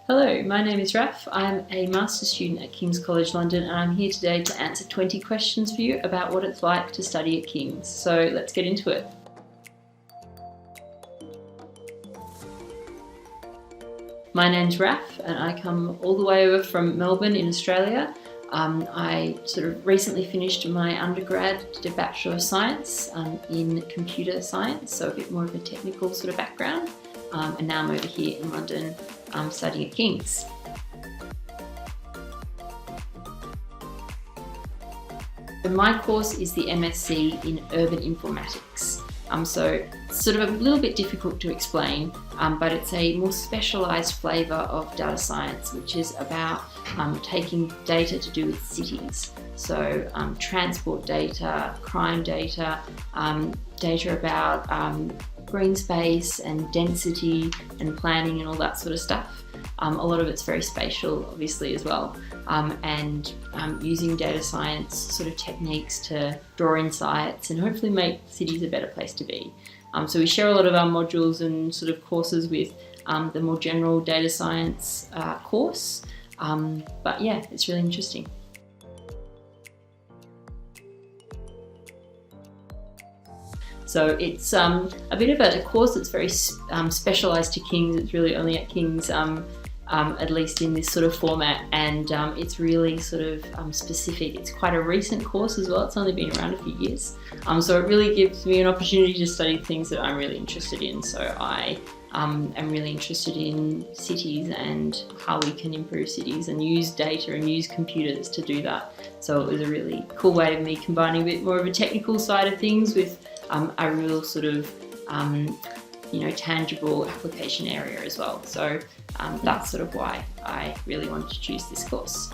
Hello, my name is Raph. I'm a master's student at King's College London and I'm here today to answer 20 questions for you about what it's like to study at King's. So let's get into it. My name's Raph and I come all the way over from Melbourne in Australia. I sort of recently finished my undergrad, did a Bachelor of Science in Computer Science, so a bit more of a technical sort of background. And now I'm over here in London studying at King's. My course is the MSc in Urban Informatics. So it's sort of a little bit difficult to explain, but it's a more specialised flavour of data science, which is about taking data to do with cities. So transport data, crime data, data about green space and density and planning and all that sort of stuff. A lot of it's very spatial, obviously, as well, and using data science sort of techniques to draw insights and hopefully make cities a better place to be. So we share a lot of our modules and sort of courses with the more general data science course, but yeah, it's really interesting. So it's a bit of a course that's very specialised to King's. It's really only at King's, at least in this sort of format, and it's really sort of specific. It's quite a recent course as well. It's only been around a few years. So it really gives me an opportunity to study things that I'm really interested in. So I am really interested in cities and how we can improve cities and use data and use computers to do that. So it was a really cool way of me combining a bit more of a technical side of things with a real sort of tangible application area as well. So that's sort of why I really wanted to choose this course.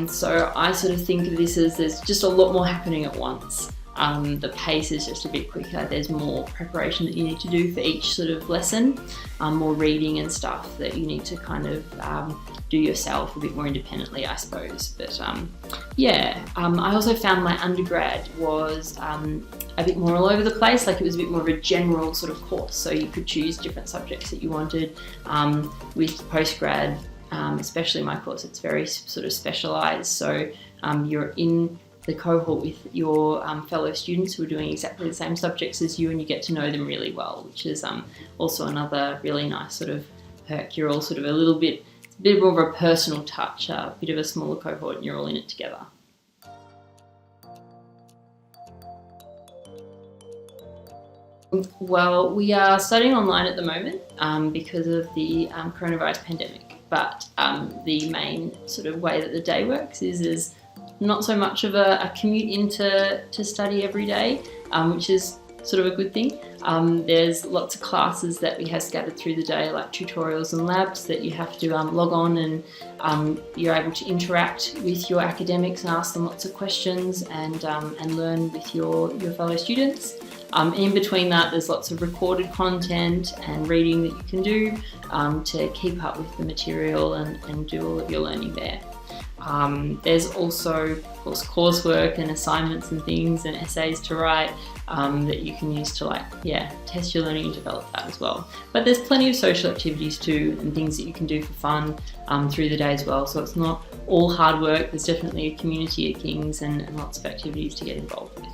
So I sort of think of this as there's just a lot more happening at once. The pace is just a bit quicker. There's more preparation that you need to do for each sort of lesson, more reading and stuff that you need to kind of do yourself a bit more independently, I suppose. But I also found my undergrad was a bit more all over the place. Like, it was a bit more of a general sort of course, so you could choose different subjects that you wanted. With postgrad, especially my course, it's very sort of specialised. So you're in the cohort with your fellow students who are doing exactly the same subjects as you, and you get to know them really well, which is also another really nice sort of perk. You're all sort of a bit more of a personal touch, a bit of a smaller cohort, and you're all in it together. Well, we are studying online at the moment because of the coronavirus pandemic, but the main sort of way that the day works is not so much of a commute in to study every day, which is sort of a good thing. There's lots of classes that we have scattered through the day, like tutorials and labs that you have to log on, and you're able to interact with your academics and ask them lots of questions and learn with your fellow students. In between that, there's lots of recorded content and reading that you can do to keep up with the material and do all of your learning there. There's also, of course, coursework and assignments and things and essays to write that you can use to test your learning and develop that as well. But there's plenty of social activities too, and things that you can do for fun through the day as well. So it's not all hard work. There's definitely a community at King's and lots of activities to get involved with.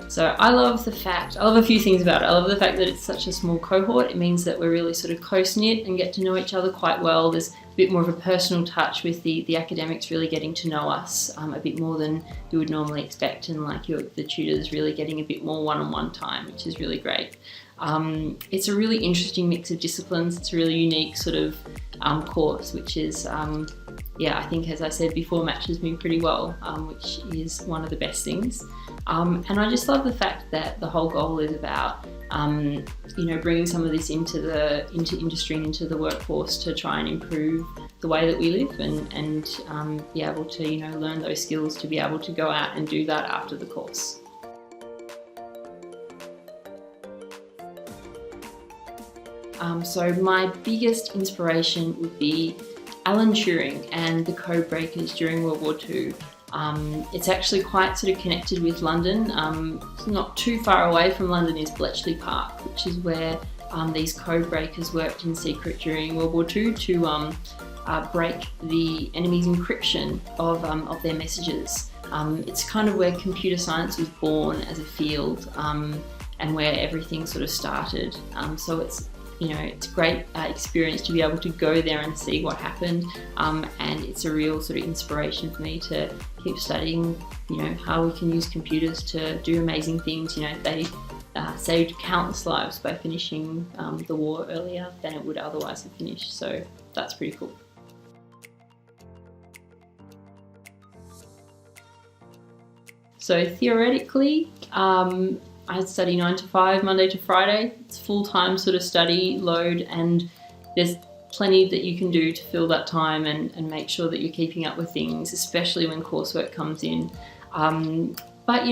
So I love a few things about it. I love the fact that it's such a small cohort. It means that we're really sort of close-knit and get to know each other quite well. There's a bit more of a personal touch with the academics really getting to know us a bit more than you would normally expect, and the tutors really getting a bit more one-on-one time, which is really great. It's a really interesting mix of disciplines. It's a really unique sort of course, which is I think, as I said before, matches me pretty well, which is one of the best things. And I just love the fact that the whole goal is about, bringing some of this into industry and into the workforce to try and improve the way that we live and be able to, learn those skills to be able to go out and do that after the course. So my biggest inspiration would be Alan Turing and the code breakers during World War II. It's actually quite sort of connected with London. Not too far away from London is Bletchley Park, which is where these code breakers worked in secret during World War II to break the enemy's encryption of their messages. It's kind of where computer science was born as a field, and where everything sort of started. So it's a great experience to be able to go there and see what happened, and it's a real sort of inspiration for me to keep studying, how we can use computers to do amazing things. They saved countless lives by finishing the war earlier than it would otherwise have finished, so that's pretty cool. So theoretically, I study 9 to 5, Monday to Friday. It's full-time sort of study load, and there's plenty that you can do to fill that time and make sure that you're keeping up with things, especially when coursework comes in. But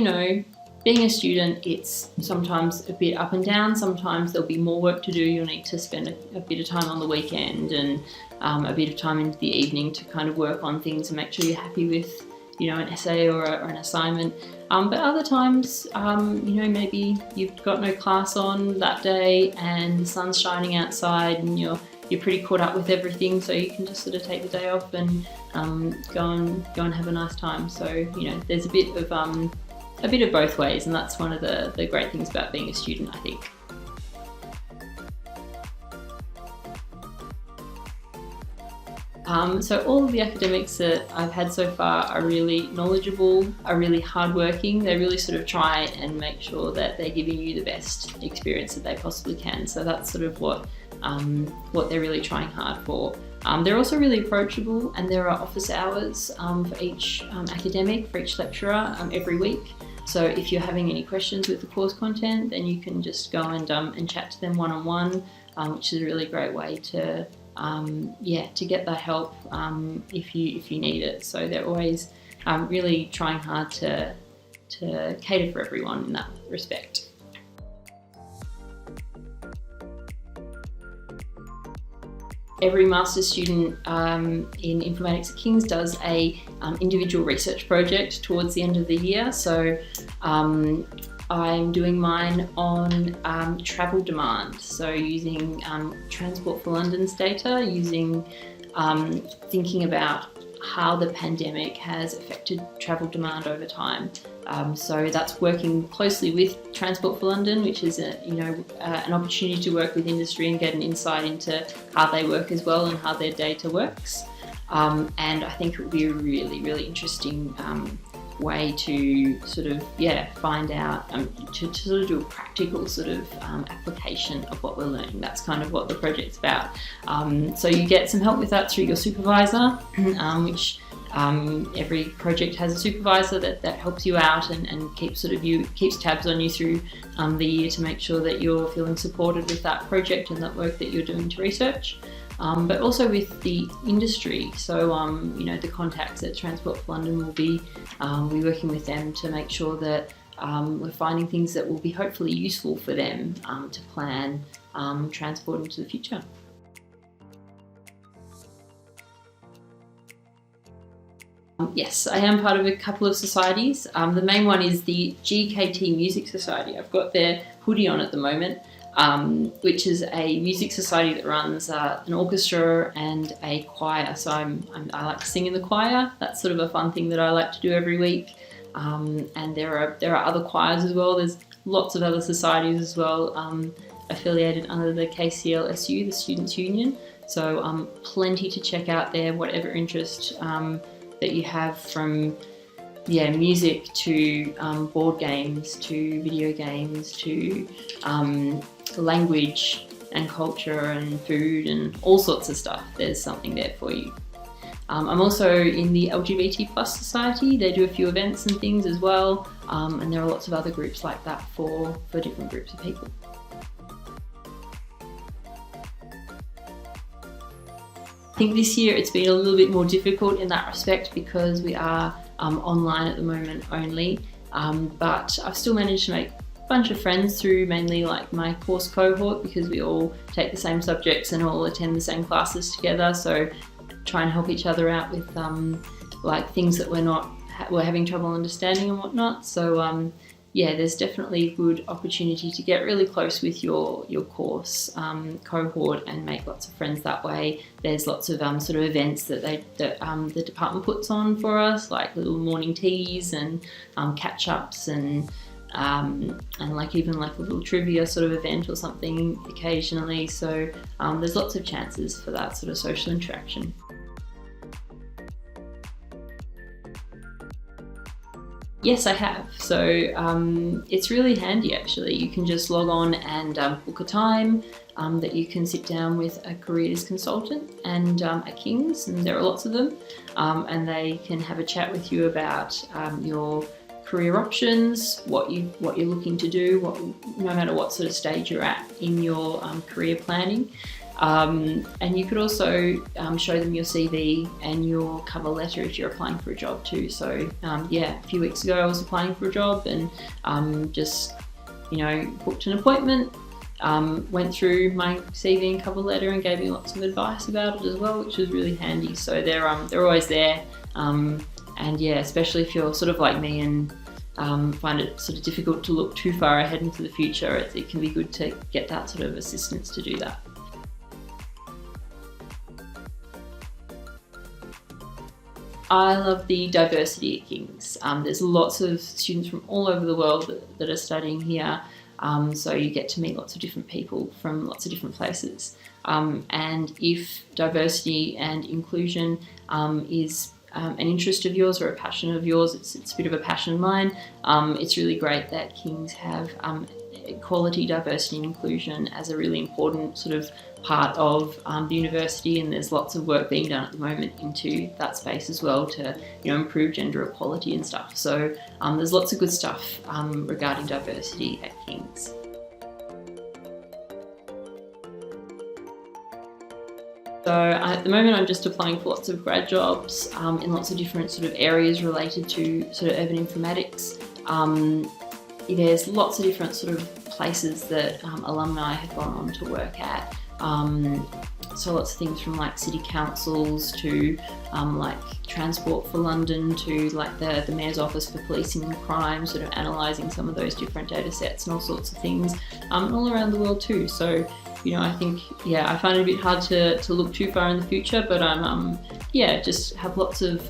being a student, it's sometimes a bit up and down. Sometimes there'll be more work to do. You'll need to spend a bit of time on the weekend and a bit of time into the evening to kind of work on things and make sure you're happy with an essay or an assignment. But other times, maybe you've got no class on that day and the sun's shining outside and you're pretty caught up with everything, so you can just sort of take the day off and go and have a nice time. So there's a bit of both ways, and that's one of the great things about being a student, I think. So all of the academics that I've had so far are really knowledgeable, are really hardworking. They really sort of try and make sure that they're giving you the best experience that they possibly can. So that's sort of what they're really trying hard for. They're also really approachable, and there are office hours for each academic, for each lecturer every week. So if you're having any questions with the course content, then you can just go and chat to them one-on-one, which is a really great way to get that help if you need it. So they're always really trying hard to cater for everyone in that respect. Every master's student in Informatics at King's does a individual research project towards the end of the year. So I'm doing mine on travel demand, so using Transport for London's data, thinking about how the pandemic has affected travel demand over time. So that's working closely with Transport for London, which is an opportunity to work with industry and get an insight into how they work as well and how their data works. And I think it would be a really, really interesting way to sort of find out to sort of do a practical sort of application of what we're learning. That's kind of what the project's about. So you get some help with that through your supervisor, which every project has a supervisor that helps you out and keeps tabs on you through the year to make sure that you're feeling supported with that project and that work that you're doing to research. But also with the industry. So, the contacts at Transport for London will be working with them to make sure that we're finding things that will be hopefully useful for them to plan transport into the future. Yes, I am part of a couple of societies. The main one is the GKT Music Society. I've got their hoodie on at the moment. Which is a music society that runs an orchestra and a choir. So I like to sing in the choir. That's sort of a fun thing that I like to do every week. And there are other choirs as well. There's lots of other societies as well affiliated under the KCLSU, the Students' Union. So plenty to check out there, whatever interest that you have, from music to board games to video games to language and culture and food and all sorts of stuff. There's something there for you. I'm also in the LGBT plus society. They do a few events and things as well, and there are lots of other groups like that for different groups of people. I think this year it's been a little bit more difficult in that respect because we are online at the moment only, but I've still managed to make a bunch of friends through mainly like my course cohort, because we all take the same subjects and all attend the same classes together, so try and help each other out with like things that we're not were having trouble understanding and whatnot. So yeah, there's definitely a good opportunity to get really close with your course cohort and make lots of friends that way. There's lots of sort of events that the department puts on for us, like little morning teas and catch-ups and like even like a little trivia sort of event or something occasionally. So there's lots of chances for that sort of social interaction. Yes, I have. So it's really handy actually. You can just log on and book a time that you can sit down with a careers consultant and at King's, and there are lots of them, and they can have a chat with you about your career options, what you're looking to do, no matter what sort of stage you're at in your career planning. And you could also show them your CV and your cover letter if you're applying for a job too. So yeah, a few weeks ago I was applying for a job and just booked an appointment, went through my CV and cover letter and gave me lots of advice about it as well, which was really handy. So they're always there, and yeah, especially if you're sort of like me and find it sort of difficult to look too far ahead into the future, it can be good to get that sort of assistance to do that. I love the diversity at King's. There's lots of students from all over the world that are studying here, so you get to meet lots of different people from lots of different places. And if diversity and inclusion is an interest of yours or a passion of yours, it's a bit of a passion of mine, it's really great that King's have equality, diversity and inclusion as a really important sort of part of the university, and there's lots of work being done at the moment into that space as well to improve gender equality and stuff. So there's lots of good stuff regarding diversity at King's. So at the moment I'm just applying for lots of grad jobs in lots of different sort of areas related to sort of urban informatics. There's lots of different sort of places that alumni have gone on to work at. So lots of things from like city councils to like Transport for London to like the Mayor's Office for Policing and Crime, sort of analysing some of those different data sets and all sorts of things, and all around the world too. So I think, yeah, I find it a bit hard to look too far in the future, but yeah, just have lots of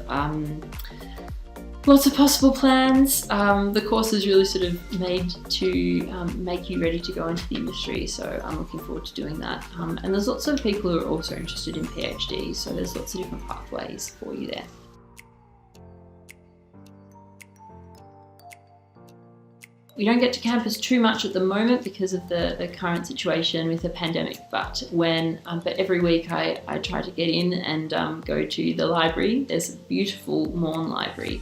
possible plans. The course is really sort of made to make you ready to go into the industry, so I'm looking forward to doing that. And there's lots of people who are also interested in PhD, so there's lots of different pathways for you there. We don't get to campus too much at the moment because of the current situation with the pandemic, but every week I try to get in and go to the library. There's a beautiful Morn library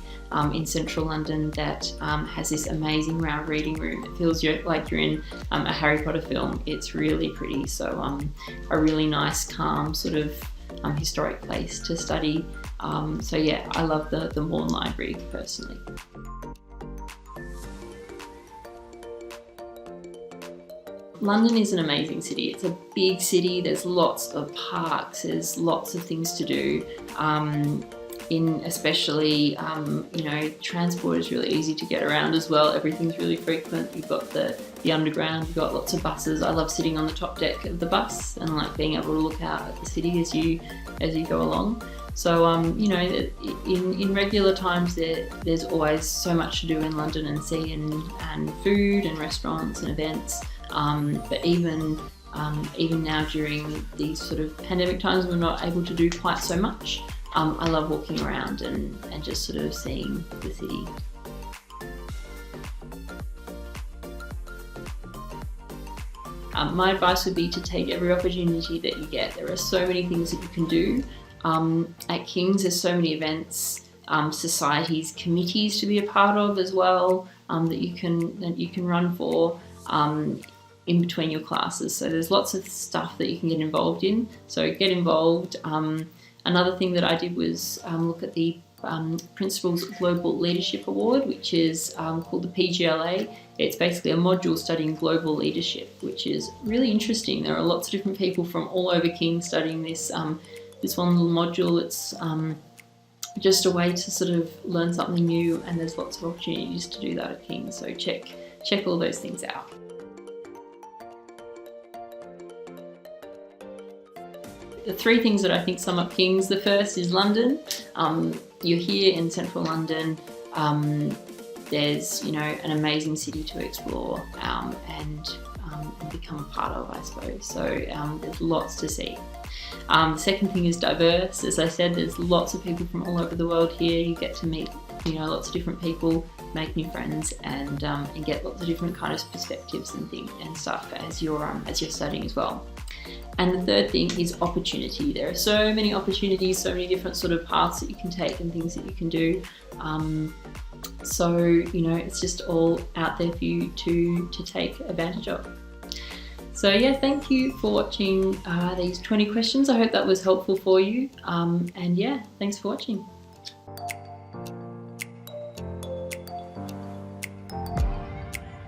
in central London that has this amazing round reading room. It feels like you're in a Harry Potter film. It's really pretty, so a really nice, calm sort of historic place to study. So yeah, I love the Morn library personally. London is an amazing city. It's a big city. There's lots of parks. There's lots of things to do. Especially transport is really easy to get around as well. Everything's really frequent. You've got the underground. You've got lots of buses. I love sitting on the top deck of the bus and like being able to look out at the city as you go along. So in regular times there's always so much to do in London and see and food and restaurants and events. But even now during these sort of pandemic times, we're not able to do quite so much. I love walking around and just sort of seeing the city. My advice would be to take every opportunity that you get. There are so many things that you can do. At King's there's so many events, societies, committees to be a part of as well, that you can run for in between your classes. So there's lots of stuff that you can get involved in. So get involved. Another thing that I did was look at the Principal's Global Leadership Award, which is called the PGLA. It's basically a module studying global leadership, which is really interesting. There are lots of different people from all over King studying this one little module. It's just a way to sort of learn something new, and there's lots of opportunities to do that at King's, so check all those things out. The 3 things that I think sum up King's: the first is London. You're here in central London. There's, you know, an amazing city to explore and become a part of, I suppose. So there's lots to see. The second thing is diverse. As I said, there's lots of people from all over the world here. You get to meet, you know, lots of different people, make new friends, and get lots of different kind of perspectives and things and stuff as you're studying as well. And the third thing is opportunity. There are so many opportunities, so many different sort of paths that you can take and things that you can do. So, you know, it's just all out there for you to take advantage of. So yeah, thank you for watching these 20 questions. I hope that was helpful for you. And yeah, thanks for watching.